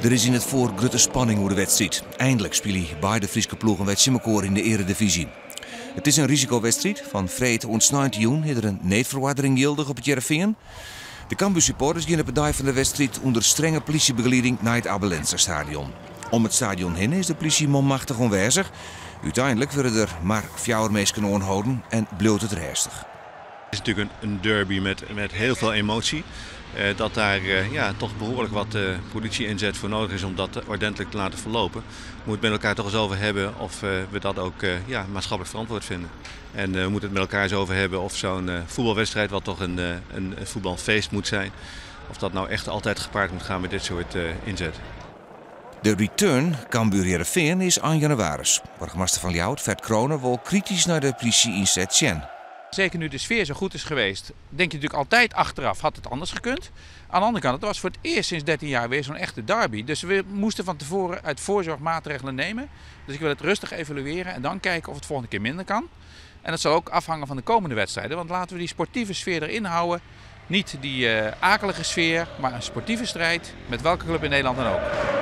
Er is in het voor grote spanning over de wedstrijd. Eindelijk spelen beide Friese ploegen met elkaar in de eredivisie. Het is een risicowedstrijd. Van vreed ontsnaald joen heeft er een neetverwardering gildig op het Heerenveen. De Cambuur supporters gaan op het dag van de wedstrijd onder strenge politiebegeleiding naar het Abelenzer stadion. Om het stadion heen is de politie manmachtig aanwezig. Uiteindelijk werden er maar 4 mensen aangehouden en bleef het rustig. Het is natuurlijk een derby met heel veel emotie. Dat daar toch behoorlijk wat politie-inzet voor nodig is om dat ordentelijk te laten verlopen. We moeten het met elkaar toch eens over hebben of we dat ook maatschappelijk verantwoord vinden. En we moeten het met elkaar eens over hebben of zo'n voetbalwedstrijd, wat toch een voetbalfeest moet zijn, of dat nou echt altijd gepaard moet gaan met dit soort inzet. De return Cambuur-Heerenveen is aan januari. Burgemeester van Ljouwert, Vert Kronen, wil kritisch naar de politie-inzet zijn. Zeker nu de sfeer zo goed is geweest, denk je natuurlijk altijd achteraf, had het anders gekund. Aan de andere kant, het was voor het eerst sinds 13 jaar weer zo'n echte derby. Dus we moesten van tevoren uit voorzorg maatregelen nemen. Dus ik wil het rustig evalueren en dan kijken of het volgende keer minder kan. En dat zal ook afhangen van de komende wedstrijden, want laten we die sportieve sfeer erin houden. Niet die akelige sfeer, maar een sportieve strijd met welke club in Nederland dan ook.